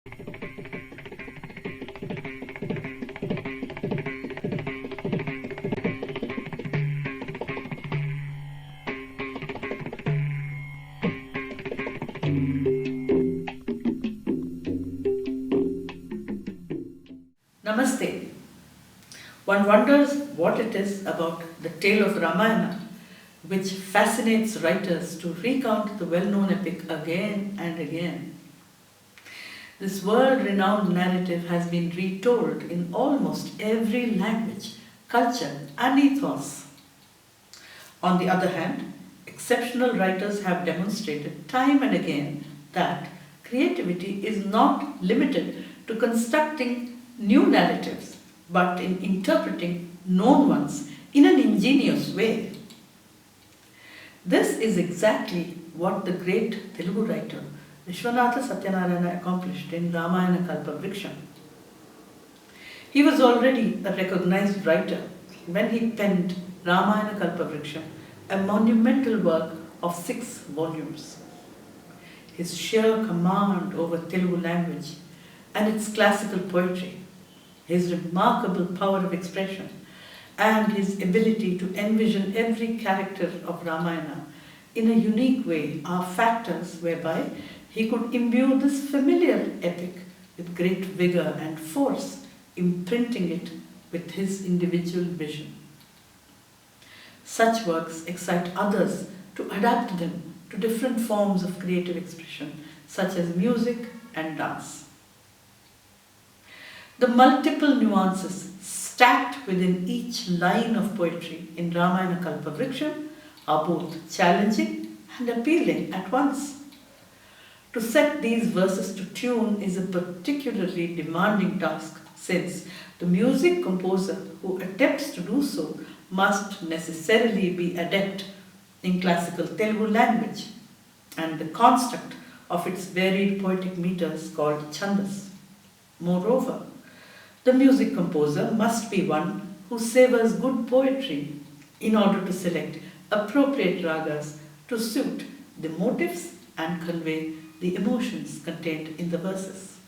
Namaste. One wonders what it is about the tale of Ramayana which fascinates writers to recount the well-known epic again and again. This world-renowned narrative has been retold in almost every language, culture and ethos. On the other hand, exceptional writers have demonstrated time and again that creativity is not limited to constructing new narratives, but in interpreting known ones in an ingenious way. This is exactly what the great Telugu writer Viswanatha Satyanarayana accomplished in Ramayana Kalpa Vrikshamu. He was already a recognized writer when he penned Ramayana Kalpa Vrikshamu, a monumental work of 6 volumes. His sheer command over Telugu language and its classical poetry, his remarkable power of expression, and his ability to envision every character of Ramayana in a unique way are factors whereby he could imbue this familiar epic with great vigor and force, imprinting it with his individual vision. Such works excite others to adapt them to different forms of creative expression, such as music and dance. The multiple nuances stacked within each line of poetry in Ramayana Kalpa Vrikshamu are both challenging and appealing at once. To set these verses to tune is a particularly demanding task, since the music composer who attempts to do so must necessarily be adept in classical Telugu language and the construct of its varied poetic meters called chandas. Moreover, the music composer must be one who savors good poetry in order to select appropriate ragas to suit the motifs and convey the emotions contained in the verses.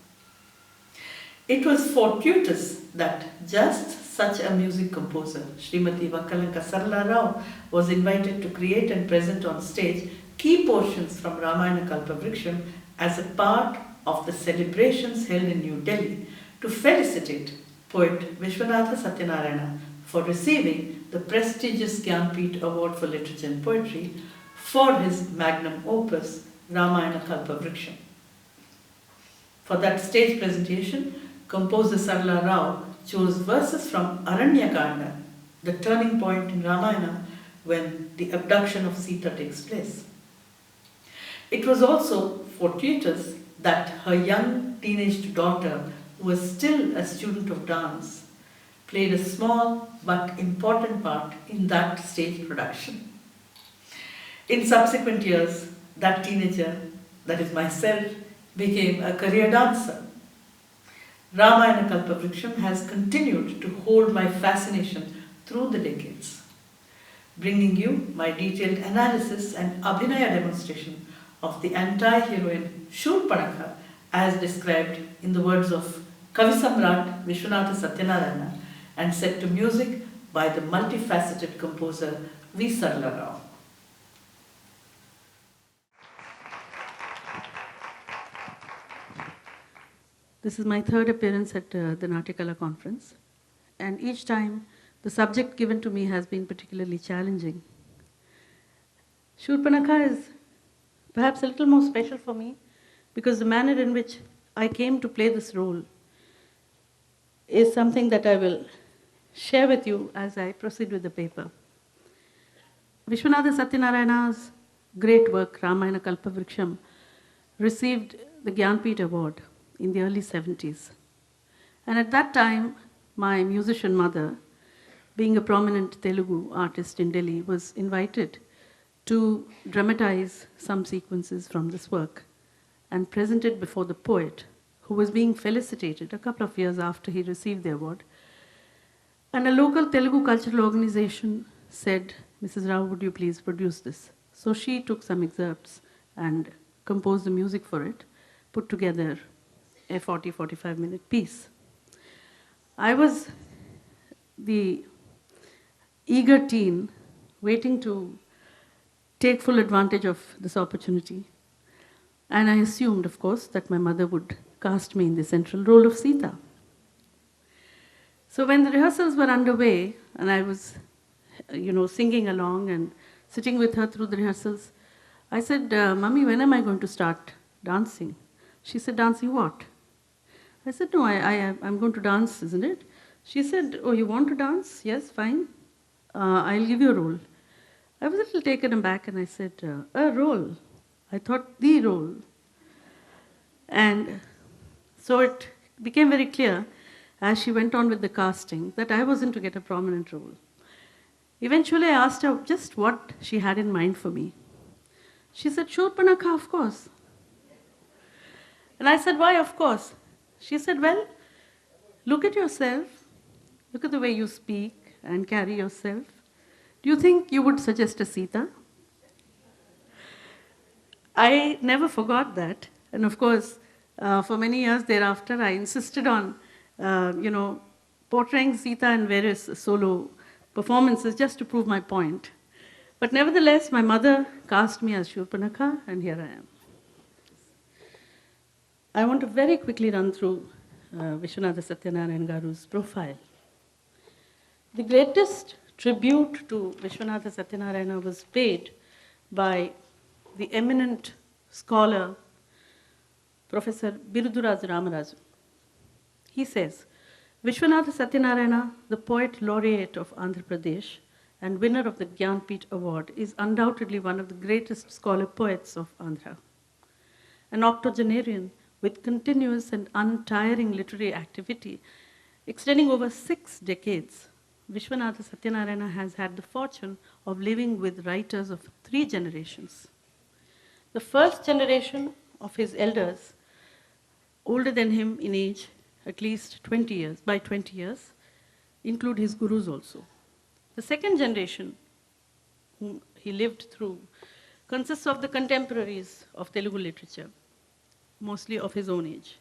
It was fortuitous that just such a music composer, Srimati Vakkalanka Sarla Rao, was invited to create and present on stage key portions from Ramayana Kalpa Vrikshamu as a part of the celebrations held in New Delhi to felicitate poet Viswanatha Satyanarayana for receiving the prestigious Gyanpeeth Award for Literature and Poetry for his magnum opus Ramayana Kalpa Vrikshamu. For that stage presentation, composer Sarla Rao chose verses from Aranyakanda, the turning point in Ramayana when the abduction of Sita takes place. It was also fortuitous that her young teenage daughter, who was still a student of dance, played a small but important part in that stage production. In subsequent years, that teenager, that is myself, became a career dancer. Ramayana Kalpa Vrikshamu has continued to hold my fascination through the decades, bringing you my detailed analysis and Abhinaya demonstration of the anti-heroine Shurpanakha as described in the words of Kavi Samrat Viswanatha Satyanarayana and set to music by the multifaceted composer V. Sarla Rao. This is my 3rd appearance at the Natya conference, and each time the subject given to me has been particularly challenging. Shurpanakha is perhaps a little more special for me because the manner in which I came to play this role is something that I will share with you as I proceed with the paper. Viswanatha Satyanarayana's great work, Ramayana Kalpa Vrikshamu, received the Gyanpeeth Award in the early 70s. And at that time, my musician mother, being a prominent Telugu artist in Delhi, was invited to dramatize some sequences from this work and present it before the poet, who was being felicitated a couple of years after he received the award. And a local Telugu cultural organization said, "Mrs. Rao, would you please produce this?" So she took some excerpts and composed the music for it, put together a 40-45 minute piece. I was the eager teen waiting to take full advantage of this opportunity. And I assumed, of course, that my mother would cast me in the central role of Sita. So when the rehearsals were underway and I was, singing along and sitting with her through the rehearsals, I said, Mummy, when am I going to start dancing? She said, dancing what? I said, no, I'm going to dance, isn't it? She said, oh, you want to dance? Yes, fine. I'll give you a role. I was a little taken aback and I said, a role? I thought the role. And so it became very clear as she went on with the casting that I wasn't to get a prominent role. Eventually I asked her just what she had in mind for me. She said, Shurpanakha, of course. And I said, why of course? She said, well, look at yourself, look at the way you speak and carry yourself. Do you think you would suggest a Sita? I never forgot that. And of course, for many years thereafter, I insisted on, portraying Sita in various solo performances just to prove my point. But nevertheless, my mother cast me as Shurpanakha, and here I am. I want to very quickly run through Viswanatha Satyanarayana Garu's profile. The greatest tribute to Viswanatha Satyanarayana was paid by the eminent scholar, Professor Biruduraj Ramaraju. He says, Viswanatha Satyanarayana, the poet laureate of Andhra Pradesh and winner of the Gyanpeeth award, is undoubtedly one of the greatest scholar poets of Andhra. An octogenarian with continuous and untiring literary activity extending over 6 decades, Viswanatha Satyanarayana has had the fortune of living with writers of 3 generations. The first generation of his elders, older than him in age, at least 20 years, by 20 years, include his gurus also. The second generation, whom he lived through, consists of the contemporaries of Telugu literature, mostly of his own age.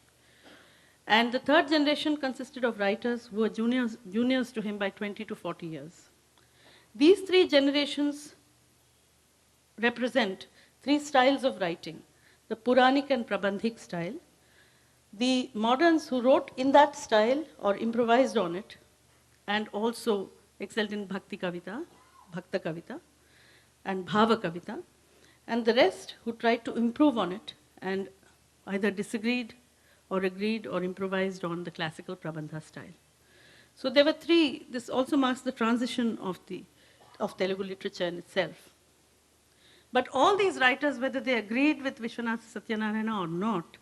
And the third generation consisted of writers who were juniors to him by 20 to 40 years. These 3 generations represent 3 styles of writing: the Puranic and Prabandhik style, the moderns who wrote in that style or improvised on it, and also excelled in Bhakti Kavita, Bhakta Kavita, and Bhava Kavita, and the rest who tried to improve on it and either disagreed or agreed or improvised on the classical Prabandha style. So there were 3. This also marks the transition of Telugu literature in itself. But all these writers, whether they agreed with Viswanatha Satyanarayana or not,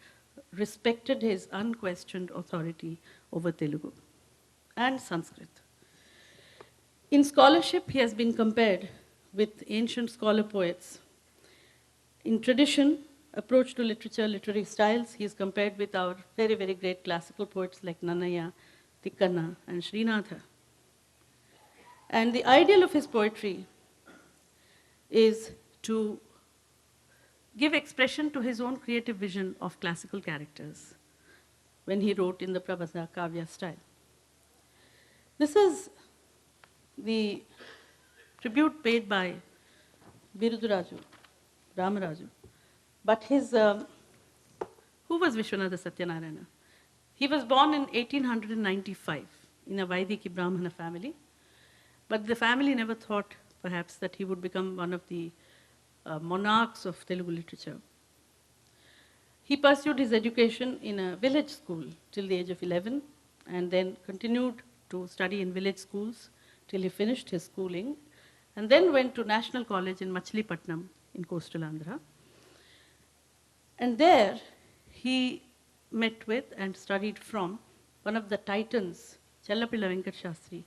respected his unquestioned authority over Telugu and Sanskrit. In scholarship, he has been compared with ancient scholar poets. In tradition, approach to literature, literary styles, he is compared with our very, very great classical poets like Natya, Tikkana, and Srinatha. And the ideal of his poetry is to give expression to his own creative vision of classical characters when he wrote in the Prabandha Kavya style. This is the tribute paid by Biruduraju Ramaraju. But who was Viswanatha Satyanarayana? He was born in 1895 in a Vaidiki Brahmana family, but the family never thought perhaps that he would become one of the monarchs of Telugu literature. He pursued his education in a village school till the age of 11 and then continued to study in village schools till he finished his schooling and then went to National College in Machilipatnam in coastal Andhra. And there he met with and studied from one of the titans, Chellapilla Venkat Shastri,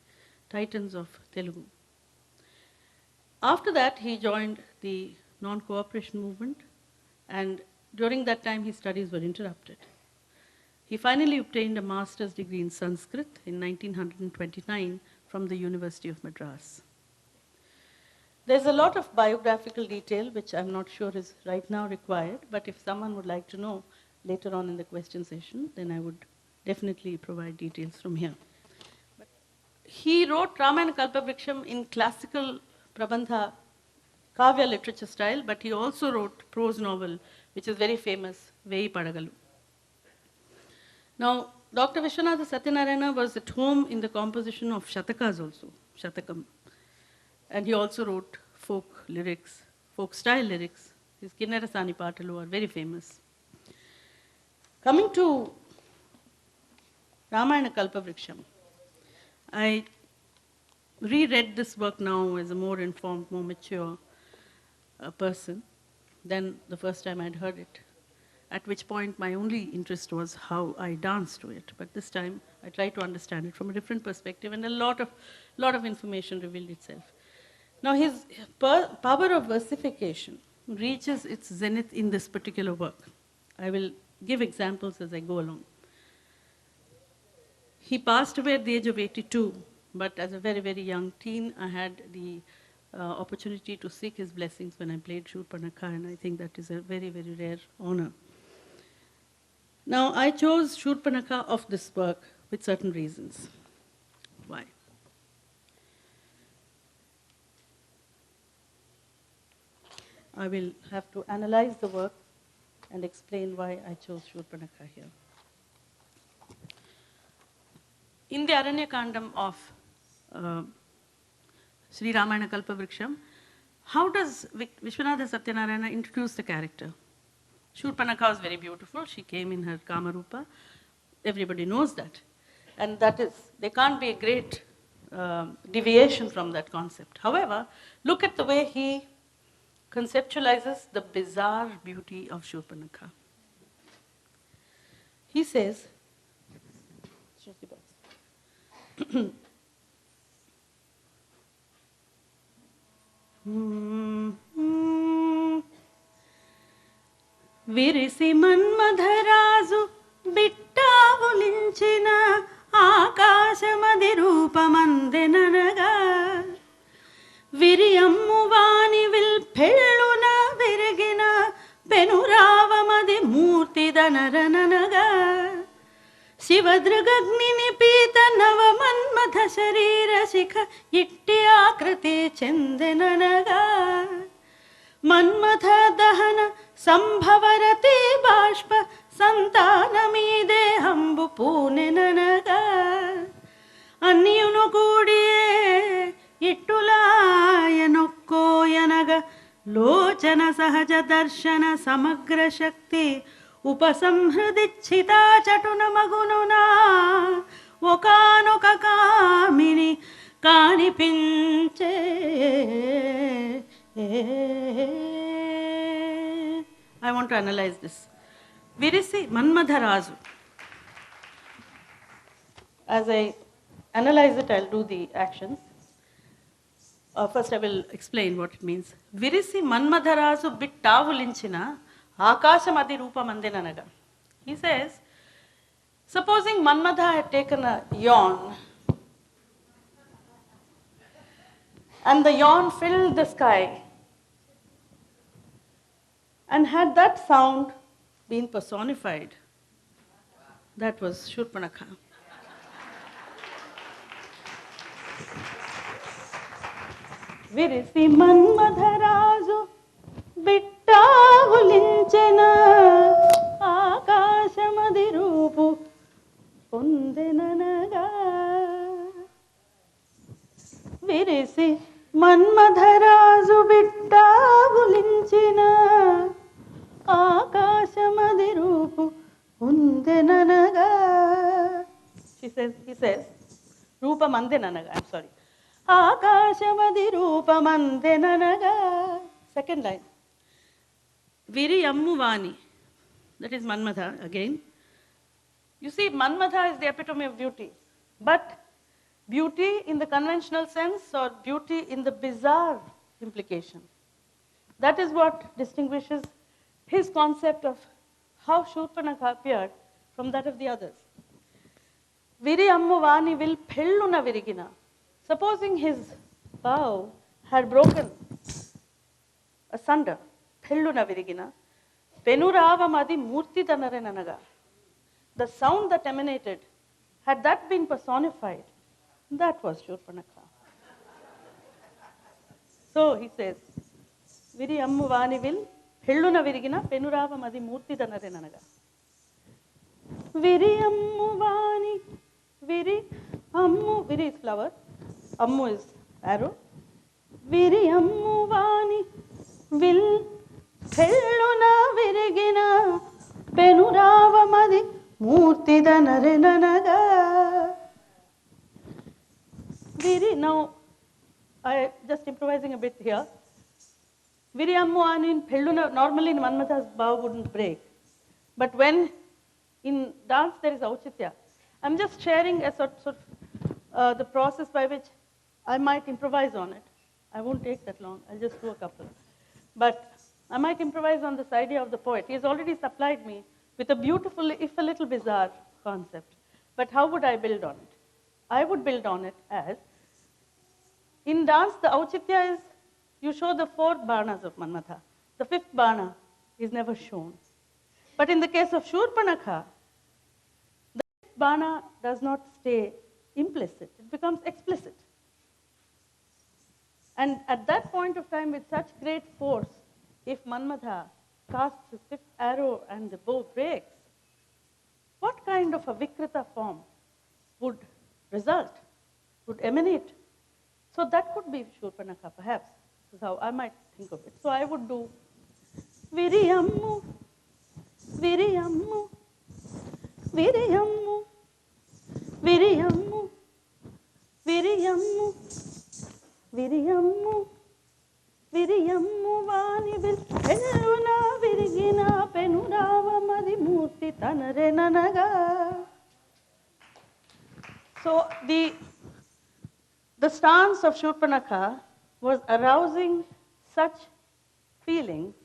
titans of Telugu. After that, he joined the non-cooperation movement, and during that time his studies were interrupted. He finally obtained a master's degree in Sanskrit in 1929 from the University of Madras. There's a lot of biographical detail which I'm not sure is right now required, but if someone would like to know, later on in the question session, then I would definitely provide details from here. But he wrote Ramayana Kalpa Vrikshamu in classical Prabandha Kavya literature style, but he also wrote prose novel, which is very famous, Veyi Padagalu. Now, Dr. Viswanatha Satyanarayana was at home in the composition of Shatakas also, Shatakam. And he also wrote folk lyrics, folk style lyrics. His Kinnarasani Patalu are very famous. Coming to Ramayana Kalpa Vrikshamu, I reread this work now as a more informed, more mature person than the first time I'd heard it. At which point my only interest was how I danced to it. But this time I tried to understand it from a different perspective, and a lot of information revealed itself. Now his power of versification reaches its zenith in this particular work. I will give examples as I go along. He passed away at the age of 82, but as a very, very young teen, I had the opportunity to seek his blessings when I played Shurpanakha, and I think that is a very, very rare honor. Now, I chose Shurpanakha of this work with certain reasons. Why? I will have to analyze the work and explain why I chose Shurpanakha here. In the Aranyakandam of Sri Ramayana Kalpa Vrikshamu, how does Viswanatha Satyanarayana introduce the character? Shurpanakha was very beautiful. She came in her Kamarupa. Everybody knows that. And that is, there can't be a great deviation from that concept. However, look at the way he conceptualizes the bizarre beauty of Shurpanakha. He says, విరిసి మన్మధరాజు బిట్టావులించిన ఆకాశమది రూపమందెననగా విరియమ్ము వాని విల్పెళ్ళున విరిగిన పెనురావమది మూర్తిదనరననగా శివదృగగ్నిని పీత నవ మన్మథ శరీర శిఖ ఇట్టి ఆకృతి చెందెననగా మన్మథ దహన సంభవరతి బాష్ప సంతానమీ దేహంబు పూనెననగా అన్యును కూడియే ఇట్టులాయనొక్కోయనగ లోచన సహజ దర్శన సమగ్ర శక్తి ఉపసంహృదిచ్చితా చటున మగునునా ఒకానొక కామిని కానిపించే. I want to analyze this. Virisi Manmadharazu. As I analyze it, I'll do the actions. First, I will explain what it means. Virisi Manmadharazu bittavulinchina Akashamadi Rupamandinanaga. He says, supposing Manmadha had taken a yawn, and the yawn filled the sky, and had that sound been personified, that was Shurpanakha. Virisi Manmadharazu బిట్టావులించెన ఆకాశమది రూపు పొందెననగా విరిసి మన్మధరాజు బిట్టావులించిన ఆకాశమది రూపు పొందెననగా. He says, రూపమందెననగా, I'm sorry. ఆకాశమది రూపమందెననగా. Second line. Viri Ammu Vani. That is Manmadha again. You see, Manmadha is the epitome of beauty. But beauty in the conventional sense or beauty in the bizarre implication. That is what distinguishes his concept of how Shurpanakha appeared from that of the others. Viri Ammu Vani will Pelluna Virigina. Supposing his bow had broken asunder, Pelluna Virigina, Penuravamadi Murti Danare Nanaga. The sound that emanated, had that been personified, that was Shurpanakha. So he says, Viri Ammu Vanivil, Helluna Virigina, Penuravamadi Murti Danare Nanaga. Viri Ammu Vani, Viri Ammu, Viri is flower, Ammu is arrow. Viri Ammu Vani, Vil Helluna Virigina, Penuravamadi Murti Danare Nanaga. Viri, now I just improvising a bit here. Viri Ammu Vani in Pelluna, normally in Manmatha's bow wouldn't break. But when in dance there is Auchitya, I'm just sharing a sort of the process by which I might improvise on it. I won't take that long, I'll just do a couple. But I might improvise on this idea of the poet. He has already supplied me with a beautiful, if a little bizarre, concept. But how would I build on it? I would build on it as, in dance, the Auchitya is, you show the 4 banas of Manmatha. The 5th bana is never shown. But in the case of Shurpanakha, the 5th bana does not stay implicit, it becomes explicit. And at that point of time, with such great force, if Manmatha casts his 5th arrow and the bow breaks, what kind of a Vikrita form would result, would emanate? So that could be Shurpanakha, perhaps. This is how I might think of it. So I would do Viriyammu, Viriyammu, Viriyammu, Viriyammu, Viriyammu, Viriyammu, Viriyammu Vanivil Helluna Virigina Penuravamadi Murti Tanare Nanaga. So the stance of Shurpanakha was arousing such feelings,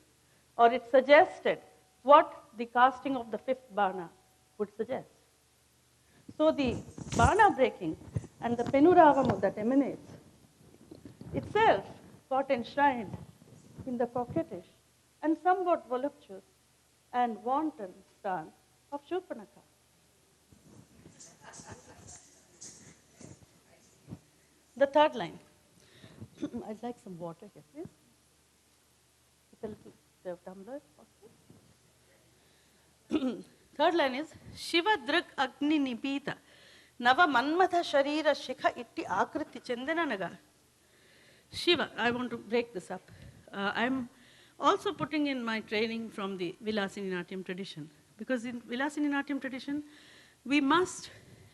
or it suggested what the casting of the 5th bana would suggest. So the bana breaking and the penuravamu that emanates itself got enshrined in the coquettish and somewhat voluptuous and wanton stance of Shurpanakha. The 3rd line. I'd like some water here, please. With a little tumbler, possible. 3rd line is Shiva Drik Agni Nipita Nava Manmatha Sharira Shikha Itti Akriti Chendananaga. Shiva, I want to break this up. I'm also putting in my training from the Vilasini Natyam tradition. Because in Vilasini Natyam tradition, we must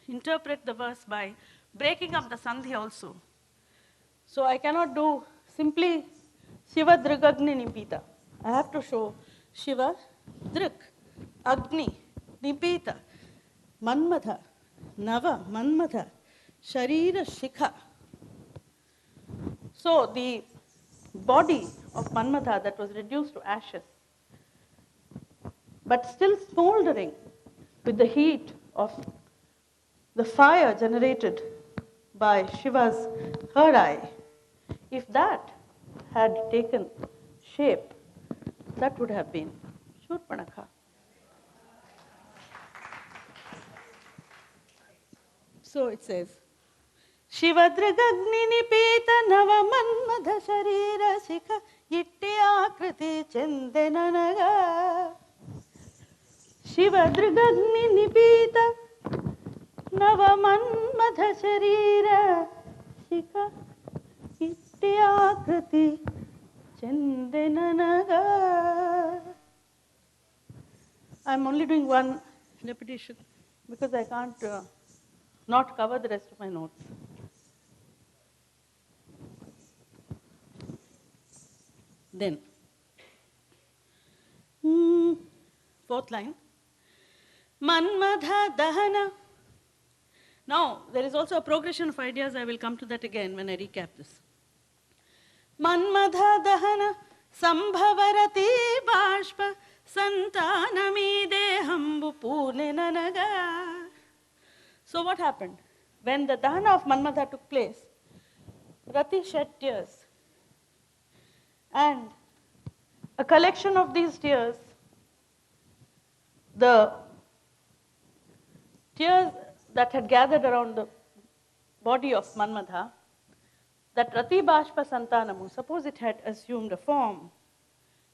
interpret the verse by breaking up the sandhi also. So I cannot do simply Shiva Drik Agni Nipita. I have to show Shiva Drik Agni Nipita Manmatha Nava Manmatha Sharira Shikha. So the body of Manmatha that was reduced to ashes, but still smoldering with the heat of the fire generated by Shiva's 3rd eye, if that had taken shape, that would have been Shurpanakha. So it says, Shivadragagni nipeta nava manmadha sharira shikha yitti akriti chendenanaga. Shivadragagni nipeta nava manmadha sharira shikha yitti akriti chendenanaga. I'm only doing one repetition because I can't not cover the rest of my notes. Then, 4th line, Manmadha Dahana. Now, there is also a progression of ideas. I will come to that again when I recap this. Manmadha Dahana Sambhavarati Bashpa Santanami Dehambu Pune Nanaga. So what happened? When the Dahana of Manmadha took place, Rati shed tears. And a collection of these tears the tears that had gathered around the body of Manmadha, that Rati Bashpa Santanamu, suppose it had assumed a form,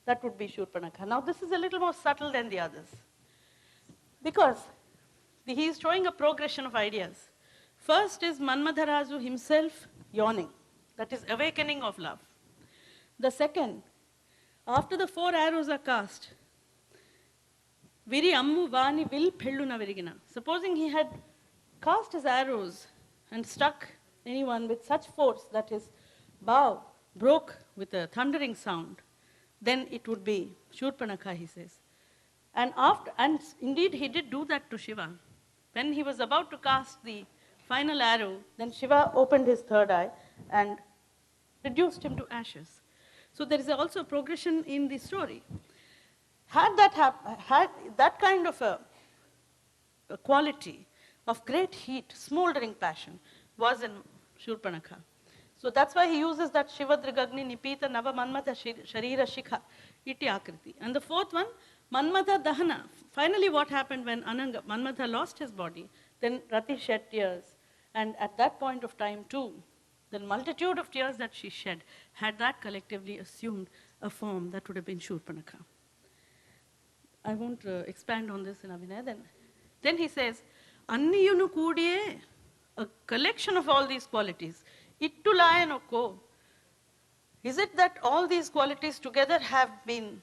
that would be Shurpanakha. Now this is a little more subtle than the others, because he is showing a progression of ideas. First is Manmadharazu himself yawning, that is awakening of love. The second, after the 4 arrows are cast, Viri Ammu Vani Vil Pelluna Virigina. Supposing he had cast his arrows and struck anyone with such force that his bow broke with a thundering sound, then it would be Shurpanakha, he says. And indeed he did do that to Shiva. When he was about to cast the final arrow, then Shiva opened his third eye and reduced him to ashes. So there is also a progression in the story. Had that kind of a quality of great heat, smoldering passion, was in Shurpanakha. So that's why he uses that Shivadrigagni Nipita Nava Manmatha Sharira Shikha Iti Akriti. And the fourth one, Manmatha Dahana. Finally, what happened when Manmatha lost his body, then Rati shed tears. And at that point of time too, the multitude of tears that she shed, had that collectively assumed a form that would have been Shurpanakha. I won't expand on this in Abhinaya. Then he says, Anniyunu Kudiye, a collection of all these qualities. Ittulayano. Is it that all these qualities together have an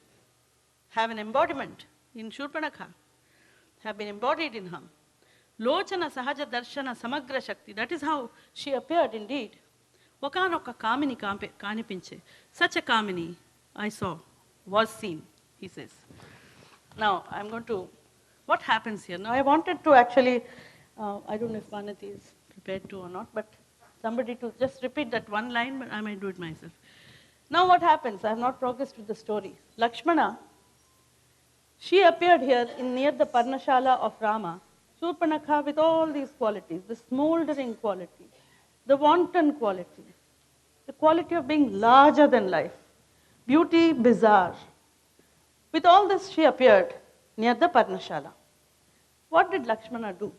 embodiment in Shurpanakha, have been embodied in her? Lochana Sahaja Darshana Samagra Shakti. That is how she appeared indeed. Wakanoka Kamini Kanipinche. Such a Kamini I saw, was seen, he says. Now, I'm going to, what happens here? Now, I wanted to actually, I don't know if Vanati is prepared to or not, but somebody to just repeat that one line, but I might do it myself. Now, what happens? I have not progressed with the story. Lakshmana, she appeared here near the Parnashala of Rama, Shurpanakha, with all these qualities, the smoldering quality, the wanton quality, the quality of being larger than life, beauty bizarre. With all this, she appeared near the Parnashala. What did Lakshmana do?